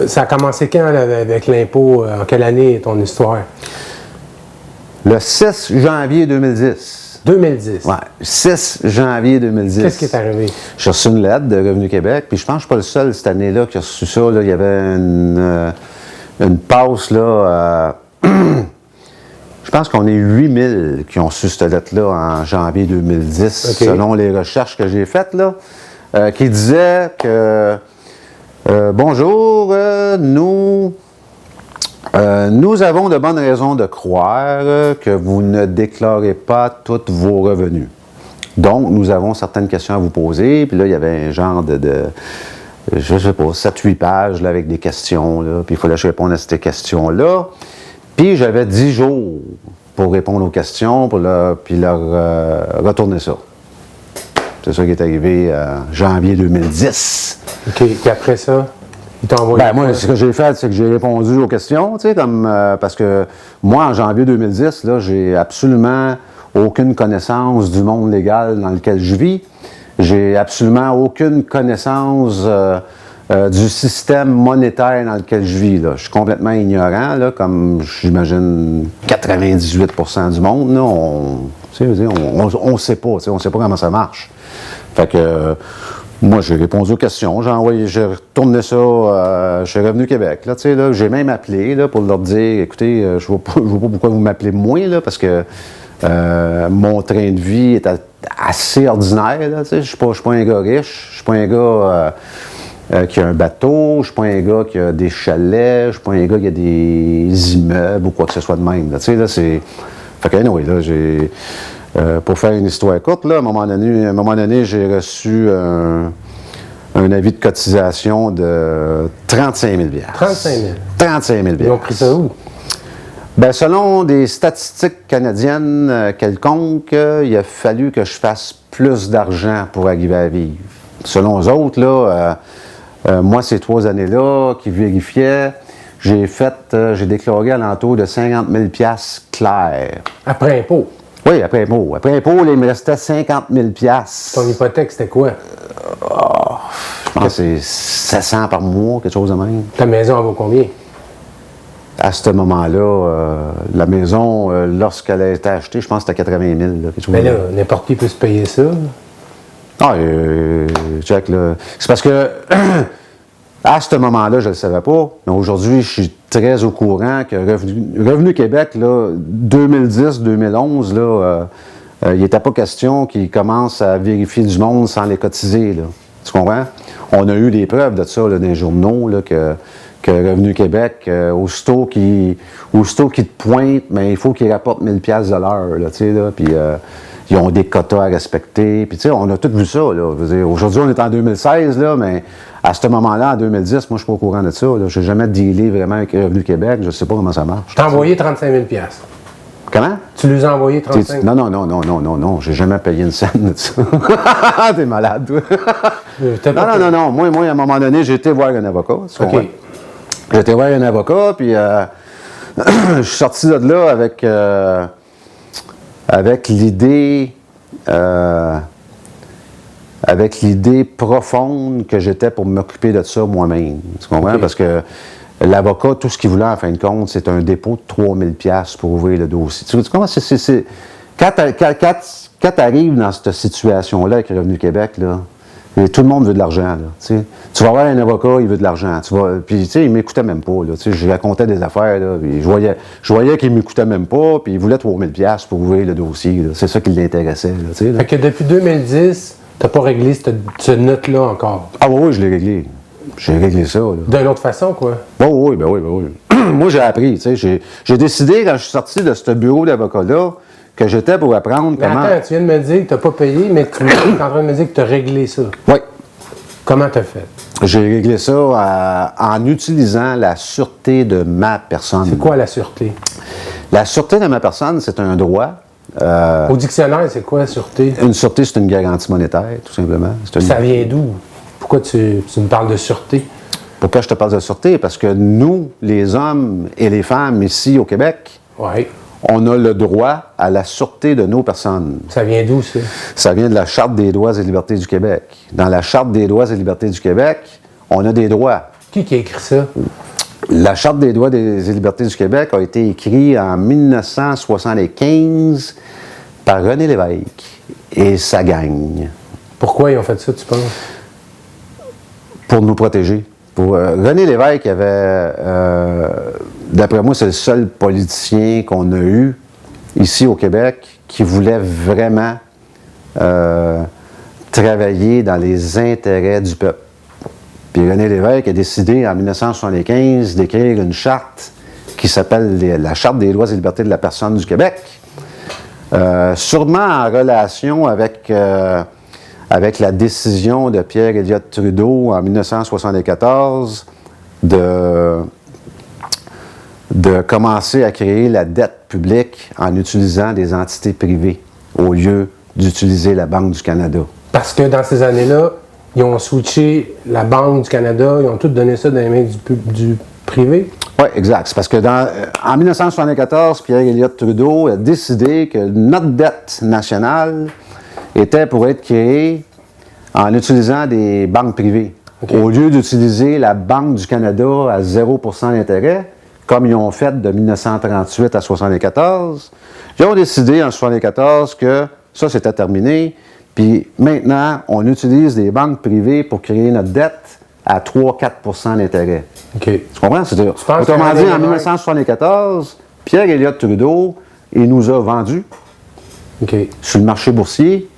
Ça a commencé quand là, avec l'impôt? En quelle année ton histoire? Le 6 janvier 2010. 2010? Ouais, 6 janvier 2010. Qu'est-ce qui est arrivé? J'ai reçu une lettre de Revenu Québec, puis je pense que je ne suis pas le seul cette année-là qui a reçu ça. Là. Il y avait une passe, là. Je pense qu'on est 8000 qui ont reçu cette lettre-là en janvier 2010, Okay. selon les recherches que j'ai faites, là, qui disaient que bonjour, nous avons de bonnes raisons de croire que vous ne déclarez pas tous vos revenus. Donc, nous avons certaines questions à vous poser. Puis là, il y avait un genre je ne sais pas, 7-8 pages là, avec des questions. Là, puis il fallait que je réponde à ces questions-là. Puis j'avais 10 jours pour répondre aux questions, puis leur retourner ça. C'est ça qui est arrivé en janvier 2010. OK. Puis après ça, ils t'ont envoyé. Ben moi, ce que j'ai fait, c'est que j'ai répondu aux questions, tu sais, comme parce que moi, en janvier 2010, là, j'ai absolument aucune connaissance du monde légal dans lequel je vis. J'ai absolument aucune connaissance du système monétaire dans lequel je vis. Là. Je suis complètement ignorant, là, comme j'imagine 98% du monde. Là, on ne sait pas, on sait pas comment ça marche. Fait que moi, j'ai répondu aux questions, j'ai retourné ça chez Revenu Québec. Là, là, j'ai même appelé là, pour leur dire, écoutez, je ne vois pas pourquoi vous m'appelez moi, là, parce que mon train de vie est assez ordinaire. Je ne suis pas un gars riche, je ne suis pas un gars qui a un bateau, je ne suis pas un gars qui a des chalets, je ne suis pas un gars qui a des immeubles ou quoi que ce soit de même. Là, fait que, anyway, là, j'ai... pour faire une histoire courte, là, à un moment donné, j'ai reçu un avis de cotisation de 35 000 35 000? 35 000 Ils ont pris ça où? Bien, selon des statistiques canadiennes quelconques, il a fallu que je fasse plus d'argent pour arriver à vivre. Selon eux autres, là, moi, ces 3 années-là, qui vérifiaient, j'ai déclaré à l'entour de 50 000 clairs. Après impôt? Oui, après impôt. Après impôt, il me restait 50 000 Ton hypothèque, c'était quoi? Je pense que c'est 700 par mois, quelque chose de même. Ta maison, elle vaut combien? À ce moment-là, la maison, lorsqu'elle a été achetée, je pense que c'était 80 000. Là, quelque chose Mais là, n'importe qui peut se payer ça. Ah, check, là. C'est parce que, à ce moment-là, je ne le savais pas, mais aujourd'hui, je suis très au courant que Revenu Québec, là, 2010-2011, là, il n'était pas question qu'ils commencent à vérifier du monde sans les cotiser, là. Tu comprends? On a eu des preuves de ça, là, dans les journaux, là, que Revenu Québec, aussitôt qu'ils te pointent, mais il faut qu'ils rapportent 1000 $ de l'heure, là, tu sais, là, puis ils ont des quotas à respecter, puis tu sais, on a tout vu ça, là. Aujourd'hui, on est en 2016, là, mais à ce moment-là, en 2010, moi, je ne suis pas au courant de ça, là. Je n'ai jamais dealé vraiment avec Revenu Québec, je ne sais pas comment ça marche. Je t'ai envoyé 35 000 $. Comment? Tu lui as envoyé 35 000 $? Non, j'ai jamais payé une scène de ça. T'es malade, toi. Non. Moi, à un moment donné, j'ai été voir un avocat. OK. J'ai été voir un avocat, puis je suis sorti de là avec l'idée profonde que j'étais pour m'occuper de ça moi-même. Tu comprends? Okay. Parce que l'avocat, tout ce qu'il voulait, en fin de compte, c'est un dépôt de 3 000 $ pour ouvrir le dossier. Tu comprends? Quand tu arrives dans cette situation-là avec Revenu Québec, là, tout le monde veut de l'argent. Là, tu vas voir un avocat, il veut de l'argent. Puis, il ne m'écoutait même pas. Là, je racontais des affaires. Là, puis je voyais qu'il ne m'écoutait même pas. Puis il voulait 3 000 $ pour ouvrir le dossier. Là. C'est ça qui l'intéressait. Là. Fait que depuis 2010, tu n'as pas réglé cette note-là encore? Ah oui, je l'ai réglé. J'ai réglé ça. D'une autre façon, quoi? Oui. Moi, j'ai appris. J'ai décidé, quand je suis sorti de ce bureau d'avocat-là, que j'étais pour apprendre comment... Attends, tu viens de me dire que tu n'as pas payé, mais tu es en train de me dire que tu as réglé ça. Oui. Comment tu as fait? J'ai réglé ça en utilisant la sûreté de ma personne. C'est quoi la sûreté? La sûreté de ma personne, c'est un droit. Au dictionnaire, c'est quoi la sûreté? Une sûreté, c'est une garantie monétaire, tout simplement. Ça vient d'où? Pourquoi tu me parles de sûreté? Pourquoi je te parle de sûreté? Parce que nous, les hommes et les femmes ici au Québec, ouais, on a le droit à la sûreté de nos personnes. Ça vient d'où, ça? Ça vient de la Charte des droits et libertés du Québec. Dans la Charte des droits et libertés du Québec, on a des droits. Qui a écrit ça? La Charte des droits et libertés du Québec a été écrite en 1975 par René Lévesque et sa gang. Pourquoi ils ont fait ça, tu penses? Pour nous protéger. René Lévesque avait, d'après moi, c'est le seul politicien qu'on a eu ici au Québec qui voulait vraiment travailler dans les intérêts du peuple. Puis René Lévesque a décidé en 1975 d'écrire une charte qui s'appelle la Charte des droits et libertés de la personne du Québec, sûrement en relation avec la décision de Pierre Elliott Trudeau en 1974 de commencer à créer la dette publique en utilisant des entités privées au lieu d'utiliser la Banque du Canada. Parce que dans ces années-là, ils ont switché la Banque du Canada, ils ont tout donné ça dans les mains du privé. Oui, exact. C'est parce que en 1974, Pierre Elliott Trudeau a décidé que notre dette nationale était pour être créée en utilisant des banques privées. Okay. Au lieu d'utiliser la Banque du Canada à 0% d'intérêt, comme ils ont fait de 1938 à 1974, ils ont décidé en 1974 que ça, c'était terminé. Puis maintenant, on utilise des banques privées pour créer notre dette à 3-4% d'intérêt. Okay. Tu comprends? Autrement dit, en 1974, Pierre Elliott Trudeau, il nous a vendus sur le marché boursier.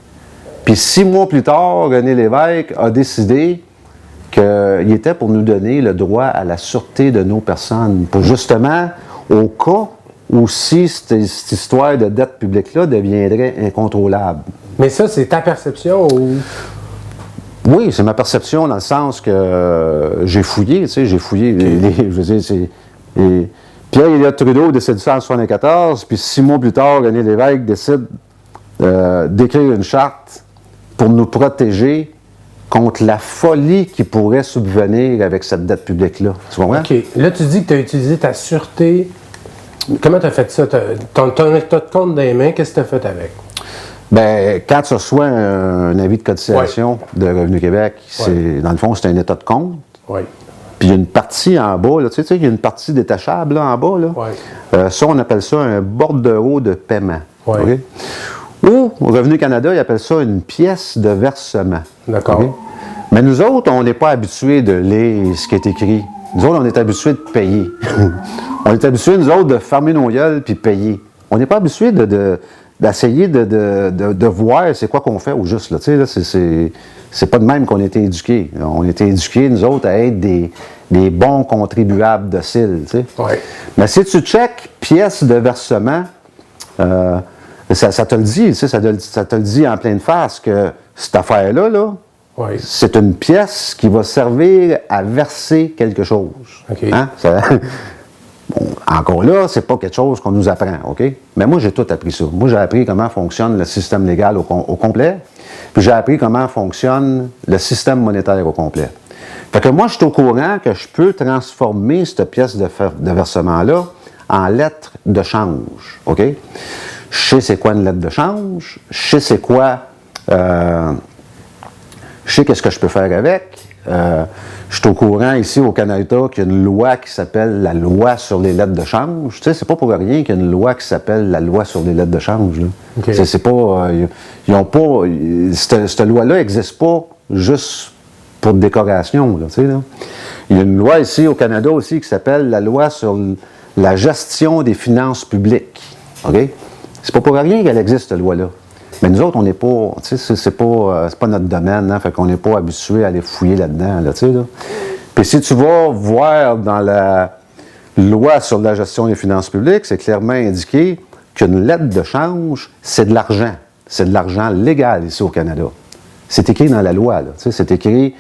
Puis 6 mois plus tard, René Lévesque a décidé qu'il était pour nous donner le droit à la sûreté de nos personnes, pour justement, au cas où si cette histoire de dette publique-là deviendrait incontrôlable. Mais ça, c'est ta perception ou... Oui, c'est ma perception dans le sens que j'ai fouillé, tu sais, je veux dire, Pierre Elliott Trudeau décide ça en 1974, puis 6 mois plus tard, René Lévesque décide d'écrire une charte pour nous protéger contre la folie qui pourrait subvenir avec cette dette publique-là. Tu comprends? OK. Là, tu dis que tu as utilisé ta sûreté. Comment tu as fait ça? Ton état de compte dans les mains, qu'est-ce que tu as fait avec? Bien, quand tu reçois un avis de cotisation de Revenu Québec, dans le fond, c'est un état de compte. Oui. Puis il y a une partie en bas, là, tu sais, il y a une partie détachable là, en bas. Là. Ça, on appelle ça un bordereau de paiement. Okay? Ou, au Revenu Canada, ils appellent ça une pièce de versement. D'accord. Okay? Mais nous autres, on n'est pas habitués de lire ce qui est écrit. Nous autres, on est habitués de payer. On est habitués, nous autres, de fermer nos gueules puis payer. On n'est pas habitués d'essayer de voir c'est quoi qu'on fait au juste. Là, c'est pas de même qu'on a été éduqués. On a été éduqués, nous autres, à être des bons contribuables dociles. Mais si tu checkes pièce de versement, ça te le dit, ça te le dit en pleine face que cette affaire-là, c'est une pièce qui va servir à verser quelque chose. Okay. Hein? Bon, encore là, c'est pas quelque chose qu'on nous apprend, OK? Mais moi, j'ai tout appris ça. Moi, j'ai appris comment fonctionne le système légal au complet, puis j'ai appris comment fonctionne le système monétaire au complet. Fait que moi, je suis au courant que je peux transformer cette pièce de versement-là en lettre de change, OK? Je sais c'est quoi une lettre de change, je sais c'est quoi... je sais qu'est-ce que je peux faire avec. Je suis au courant ici au Canada qu'il y a une loi qui s'appelle la loi sur les lettres de change. Tu sais, c'est pas pour rien qu'il y a une loi qui s'appelle la loi sur les lettres de change. Là. Okay. C'est pas... ils ont pas... Cette loi-là n'existe pas juste pour décoration. Là, tu sais, là. Il y a une loi ici au Canada aussi qui s'appelle la loi sur la gestion des finances publiques. OK? C'est pas pour rien qu'elle existe, cette loi-là. Mais nous autres, on n'est pas, tu sais, c'est pas notre domaine, hein, fait qu'on n'est pas habitué à aller fouiller là-dedans, là, tu sais, là. Puis si tu vas voir dans la loi sur la gestion des finances publiques, c'est clairement indiqué qu'une lettre de change, c'est de l'argent. C'est de l'argent légal ici au Canada. C'est écrit dans la loi, là, tu sais, c'est écrit,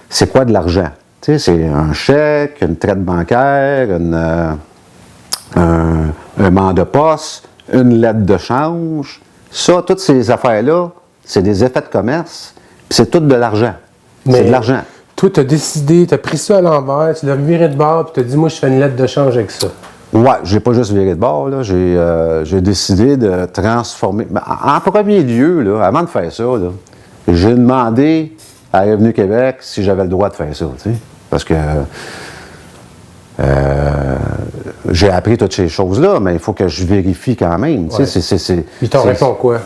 c'est quoi de l'argent? Tu sais, c'est un chèque, une traite bancaire, un mandat de poste, une lettre de change. Ça, toutes ces affaires-là, c'est des effets de commerce, puis c'est tout de l'argent. C'est de l'argent. Toi, tu as décidé, tu as pris ça à l'envers, tu l'as viré de bord, puis tu as dit, moi, je fais une lettre de change avec ça. Ouais, j'ai pas juste viré de bord, là. J'ai décidé de transformer. En premier lieu, là, avant de faire ça, là, j'ai demandé à Revenu Québec si j'avais le droit de faire ça, tu sais. Parce que j'ai appris toutes ces choses-là, mais il faut que je vérifie quand même. Ouais. Ils t'ont répondu quoi?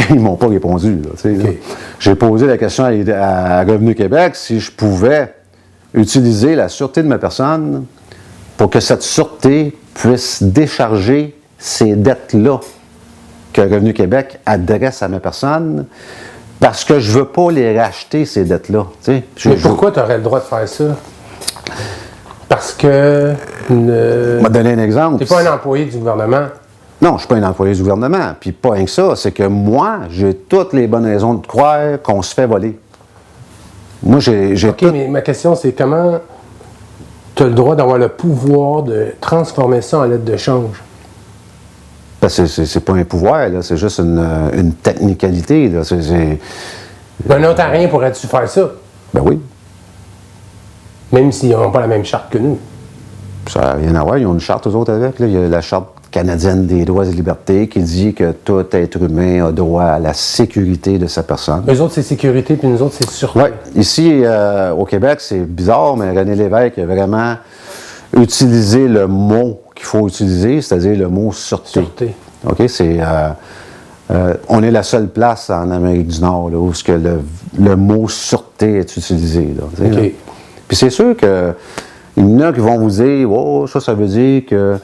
Ils m'ont pas répondu. Là, là. J'ai posé la question à Revenu Québec si je pouvais utiliser la sûreté de ma personne pour que cette sûreté puisse décharger ces dettes-là que Revenu Québec adresse à ma personne, parce que je ne veux pas les racheter, ces dettes-là. Mais pourquoi tu aurais le droit de faire ça? Parce que... Je vais donner un exemple. Tu n'es pas un employé du gouvernement. Non, je ne suis pas un employé du gouvernement. Puis pas rien que ça, c'est que moi, j'ai toutes les bonnes raisons de croire qu'on se fait voler. Moi, j'ai OK, mais ma question, c'est comment tu as le droit d'avoir le pouvoir de transformer ça en lettre de change? Parce que c'est pas un pouvoir, là, c'est juste une technicalité. Là. Un Ontarien pourrait-tu faire ça? Ben oui. Même s'ils n'ont pas la même charte que nous. Ça n'a rien à voir. Ils ont une charte, eux autres, avec. Là. Il y a la Charte canadienne des droits et libertés qui dit que tout être humain a droit à la sécurité de sa personne. Eux autres, c'est sécurité, puis nous autres, c'est sûreté. Oui. Ici, au Québec, c'est bizarre, mais René Lévesque a vraiment utilisé le mot qu'il faut utiliser, c'est-à-dire le mot sûreté. Sûreté. OK? On est la seule place en Amérique du Nord là, où ce que le mot sûreté est utilisé. Là, OK. là. Puis c'est sûr qu'il y en a qui vont vous dire « Oh, ça veut dire que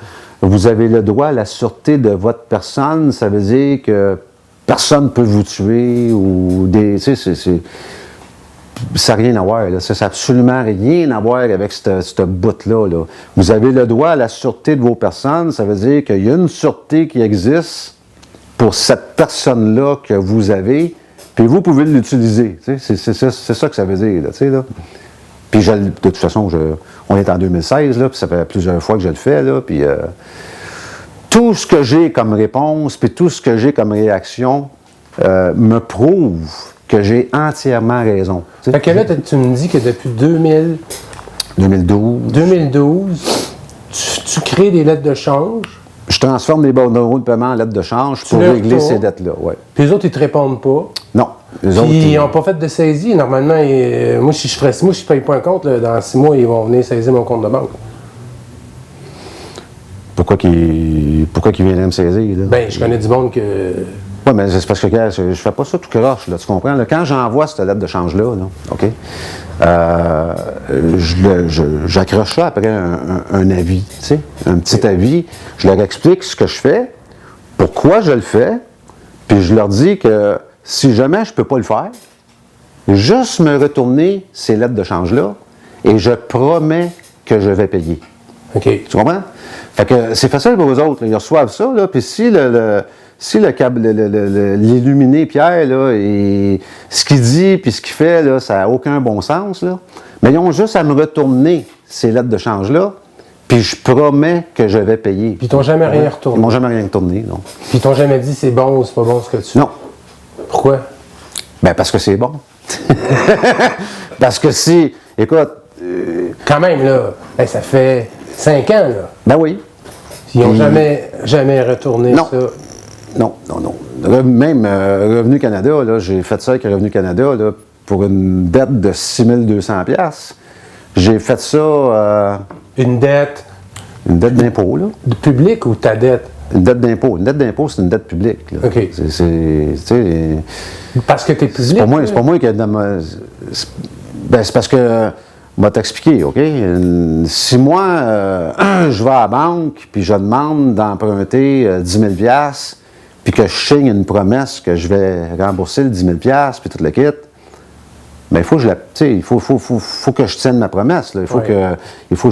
vous avez le droit à la sûreté de votre personne, ça veut dire que personne ne peut vous tuer ou des... » Ça n'a rien à voir. Là. Ça n'a absolument rien à voir avec ce bout-là. Là. Vous avez le droit à la sûreté de vos personnes. Ça veut dire qu'il y a une sûreté qui existe pour cette personne-là que vous avez, puis vous pouvez l'utiliser. C'est ça que ça veut dire. Là, là. Puis de toute façon, on est en 2016, là, puis ça fait plusieurs fois que je le fais. Là, puis tout ce que j'ai comme réponse, puis tout ce que j'ai comme réaction me prouve que j'ai entièrement raison. Fait que là, tu me dis que depuis 2012, tu crées des lettres de change. Je transforme les bordereaux de paiement en lettres de change pour régler ces dettes-là. Ouais. Puis les autres, ils ne te répondent pas. Non. Puis ils n'ont pas fait de saisie. Normalement, moi, si je ne paye pas un compte, là, dans 6 mois, ils vont venir saisir mon compte de banque. Pourquoi qu'ils viendraient me saisir? Là? Ben, je connais du monde que... Oui, mais c'est parce que je fais pas ça tout croche, là, tu comprends? Là, quand j'envoie cette lettre de change-là, OK, j'accroche ça après un avis, tu sais, un petit avis. Je leur explique ce que je fais, pourquoi je le fais, puis je leur dis que si jamais je ne peux pas le faire, juste me retourner ces lettres de change-là et je promets que je vais payer. OK. Tu comprends? Fait que c'est facile pour eux autres. Là. Ils reçoivent ça, là, puis si l'illuminé Pierre, là, et ce qu'il dit puis ce qu'il fait, là, ça n'a aucun bon sens, là. Mais ils ont juste à me retourner ces lettres de change-là, puis je promets que je vais payer. Puis ils t'ont jamais rien retourné. Ils m'ont jamais rien retourné, non. Puis ils t'ont jamais dit c'est bon ou c'est pas bon ce que tu fais. Non. Pourquoi? Ben parce que c'est bon. Parce que si, écoute... Quand même, là, ça fait 5 ans, là. Ben oui. Ils n'ont jamais retourné non. ça. Non. Même Revenu Canada, là, j'ai fait ça avec Revenu Canada là, pour une dette de 6 200 $. J'ai fait ça... Une dette... Une dette d'impôt, là. De public ou ta dette? Une dette d'impôt. Une dette d'impôt, c'est une dette publique. Là. OK. Parce que tu es public? C'est pas moi qui... c'est parce que... Je vais t'expliquer, OK? Si moi, je vais à la banque puis je demande d'emprunter 10 000 $, puis que je signe une promesse que je vais rembourser le 10 000 $, puis tout le kit, bien, il faut que je tienne ma promesse. Là. Il faut que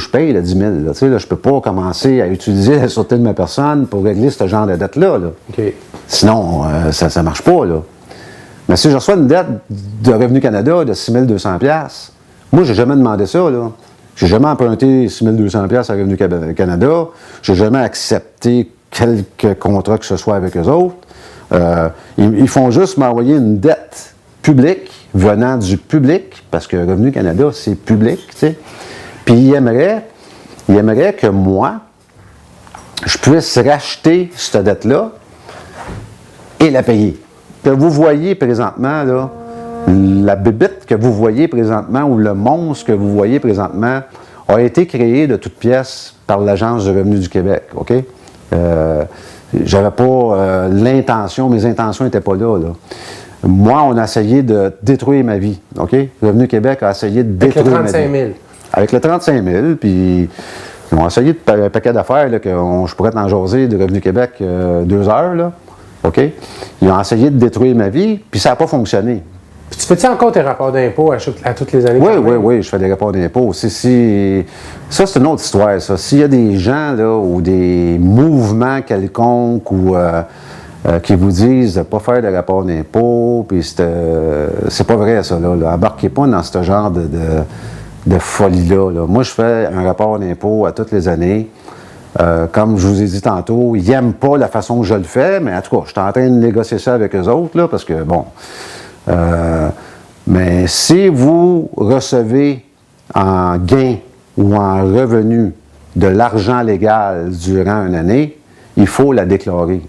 je paye le 10 000 $. Là, je ne peux pas commencer à utiliser la sûreté de ma personne pour régler ce genre de dette-là. Là. Okay. Sinon, ça ne marche pas. Là. Mais si je reçois une dette de Revenu Canada de 6 200 $, moi, je n'ai jamais demandé ça. Je n'ai jamais emprunté 6 200 $ à Revenu Canada. Je n'ai jamais accepté quelque contrat que ce soit avec eux autres. Ils font juste m'envoyer une dette publique venant du public, parce que Revenu Canada, c'est public, tu sais. Puis ils aimeraient que moi, je puisse racheter cette dette-là et la payer. Que vous voyez présentement, là, La bébite que vous voyez présentement ou le monstre que vous voyez présentement a été créé de toutes pièces par l'Agence du revenu du Québec, OK? J'avais pas l'intention, mes intentions n'étaient pas là. Moi, on a essayé de détruire ma vie, OK? Revenu Québec a essayé de détruire ma vie. Avec le 35 000. Avec le 35 000, puis ils ont essayé un paquet d'affaires, là, je pourrais t'en jaser de Revenu Québec 2 heures, là, OK? Ils ont essayé de détruire ma vie, puis ça n'a pas fonctionné. Puis tu fais-tu encore tes rapports d'impôts à toutes les années? Oui, je fais des rapports d'impôts. Ça, c'est une autre histoire, ça. S'il y a des gens, là, ou des mouvements quelconques, ou qui vous disent de ne pas faire de rapports d'impôts, puis c'est pas vrai, ça, là. Embarquez pas dans ce genre de folie-là, là. Moi, je fais un rapport d'impôts à toutes les années. Comme je vous ai dit tantôt, ils n'aiment pas la façon que je le fais, mais en tout cas, je suis en train de négocier ça avec eux autres, là, parce que, bon... mais si vous recevez en gain ou en revenu de l'argent légal durant une année, il faut la déclarer.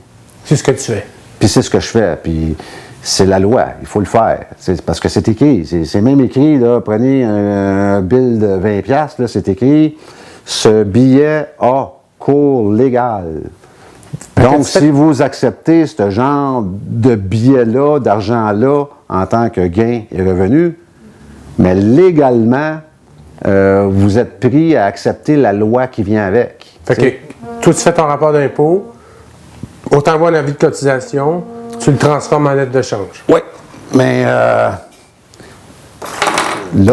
C'est ce que tu fais. Puis c'est ce que je fais. Puis c'est la loi, il faut le faire. Parce que c'est écrit. C'est même écrit, là, prenez un bill de 20$, là, c'est écrit, ce billet a cours légal. Donc, si vous acceptez ce genre de billet-là, d'argent-là, en tant que gain et revenu, mais légalement, vous êtes pris à accepter la loi qui vient avec. Fait que toi, tu fais ton rapport d'impôt, on t'envoie un avis de cotisation, tu le transformes en lettre de change. Oui, mais là,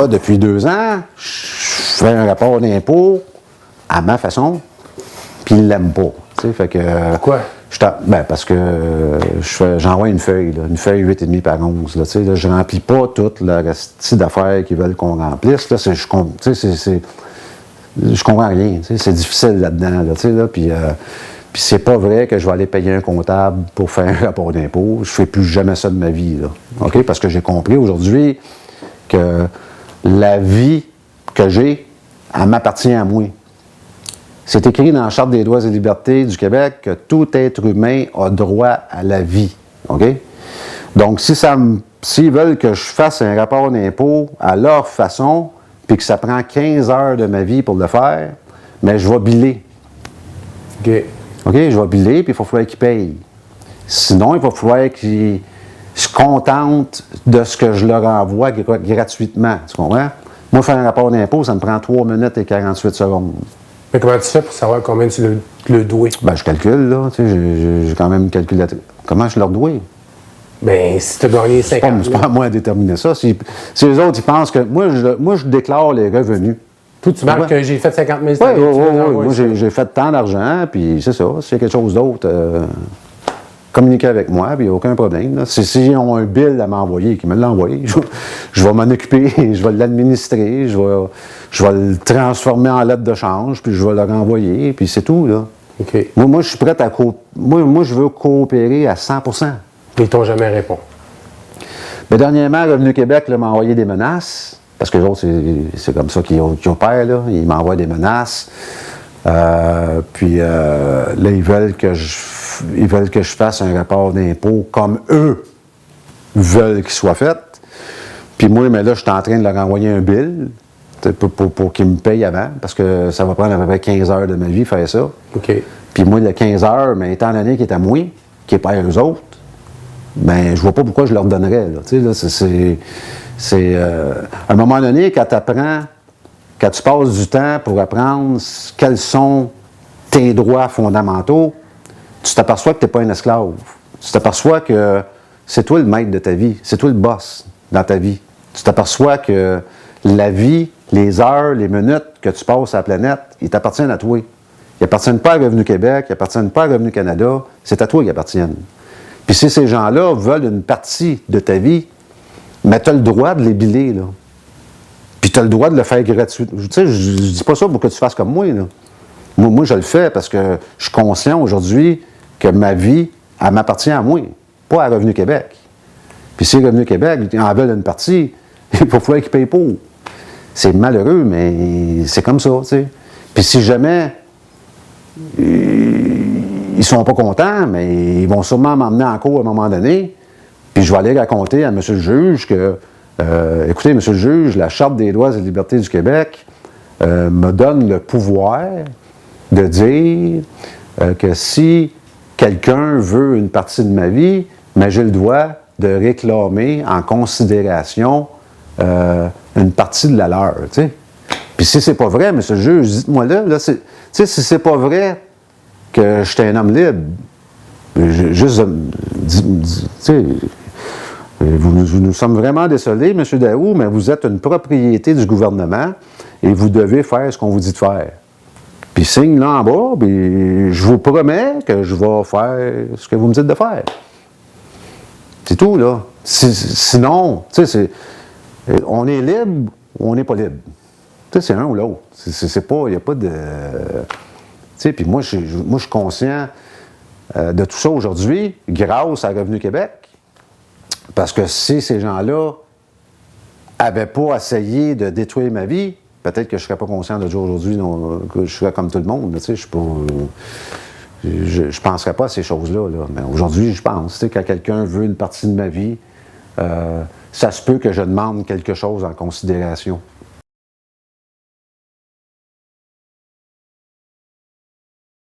depuis 2 ans, je fais un rapport d'impôt à ma façon, puis il ne l'aime pas. Fait que, pourquoi? Parce que j'envoie une feuille 8,5 par 11. Là, je ne remplis pas toute la reste d'affaires qu'ils veulent qu'on remplisse. Là, je comprends rien. C'est difficile là-dedans. Là, puis c'est pas vrai que je vais aller payer un comptable pour faire un rapport d'impôt. Je ne fais plus jamais ça de ma vie. Là, OK? Parce que j'ai compris aujourd'hui que la vie que j'ai, elle m'appartient à moi. C'est écrit dans la Charte des droits et libertés du Québec que tout être humain a droit à la vie. OK? Donc, s'ils veulent que je fasse un rapport d'impôt à leur façon, puis que ça prend 15 heures de ma vie pour le faire, mais je vais biller. OK. OK? Je vais biller, puis il va falloir qu'ils payent. Sinon, il va falloir qu'ils se contentent de ce que je leur envoie gratuitement. Tu comprends? Moi, faire un rapport d'impôt, ça me prend 3 minutes et 48 secondes. Mais comment tu fais pour savoir combien tu le dois? Ben, je calcule, là. Tu sais, j'ai quand même calculé. Comment je leur dois? Ben, si tu as gagné 50 000. C'est pas à moi à déterminer ça. Si les autres, ils pensent que... Moi, je déclare les revenus. Toi, tu marques que j'ai fait 50 000 Oui. Moi, j'ai fait tant d'argent, puis c'est ça. S'il y a quelque chose d'autre, communiquer avec moi, puis il n'y a aucun problème. Là. S'ils ont un bill à m'envoyer, qu'ils me l'ont envoyé, je vais m'en occuper, je vais l'administrer, je vais le transformer en lettre de change, puis je vais le renvoyer, puis c'est tout, là. OK. Moi, je suis prêt à moi, je veux coopérer à 100%. Ils t'ont jamais répondu. Mais dernièrement, Revenu Québec m'a envoyé des menaces, parce que les autres, c'est comme ça qu'ils opèrent, là. Ils m'envoient des menaces. Puis là, ils veulent que je fasse un rapport d'impôt comme eux veulent qu'il soit fait. Puis moi, mais là, je suis en train de leur envoyer un bill pour qu'ils me payent avant, parce que ça va prendre à peu près 15 heures de ma vie faire ça. OK. Puis moi, le 15 heures, mais étant donné qu'il est à moi, qui n'est pas à eux autres, ben je vois pas pourquoi je leur donnerais. Là. Tu sais, là, à un moment donné, quand tu passes du temps pour apprendre quels sont tes droits fondamentaux, tu t'aperçois que tu n'es pas un esclave. Tu t'aperçois que c'est toi le maître de ta vie, c'est toi le boss dans ta vie. Tu t'aperçois que la vie, les heures, les minutes que tu passes à la planète, ils t'appartiennent à toi. Ils n'appartiennent pas à Revenu Québec, ils n'appartiennent pas à Revenu Canada, c'est à toi qu'ils appartiennent. Puis si ces gens-là veulent une partie de ta vie, mais tu as le droit de les biller, là. Puis tu as le droit de le faire gratuitement. Tu sais, je ne dis pas ça pour que tu fasses comme moi, là. Moi, je le fais parce que je suis conscient aujourd'hui que ma vie, elle m'appartient à moi, pas à Revenu Québec. Puis si Revenu Québec, ils en veulent une partie, il va falloir qu'ils payent pour. C'est malheureux, mais c'est comme ça, tu sais. Puis si jamais ils sont pas contents, mais ils vont sûrement m'emmener en cours à un moment donné, puis je vais aller raconter à M. le juge que écoutez, monsieur le juge, la Charte des droits et libertés du Québec me donne le pouvoir de dire que si quelqu'un veut une partie de ma vie, mais j'ai le droit de réclamer en considération une partie de la leur, tu sais. Puis si c'est pas vrai, monsieur le juge, dites-moi là tu sais, si c'est pas vrai que je suis un homme libre, juste, tu sais, nous sommes vraiment désolés, M. Daou, mais vous êtes une propriété du gouvernement et vous devez faire ce qu'on vous dit de faire. Puis signe là en bas, puis je vous promets que je vais faire ce que vous me dites de faire. C'est tout, là. Sinon, tu sais, on est libre ou on n'est pas libre. Tu sais, c'est un ou l'autre. C'est pas, il n'y a pas de... Tu sais, puis moi, je suis conscient de tout ça aujourd'hui, grâce à Revenu Québec. Parce que si ces gens-là n'avaient pas essayé de détruire ma vie, peut-être que je ne serais pas conscient de dire aujourd'hui que je serais comme tout le monde. Tu sais, je ne penserais pas à ces choses-là. Là. Mais aujourd'hui, je pense. Tu sais, quand quelqu'un veut une partie de ma vie, ça se peut que je demande quelque chose en considération.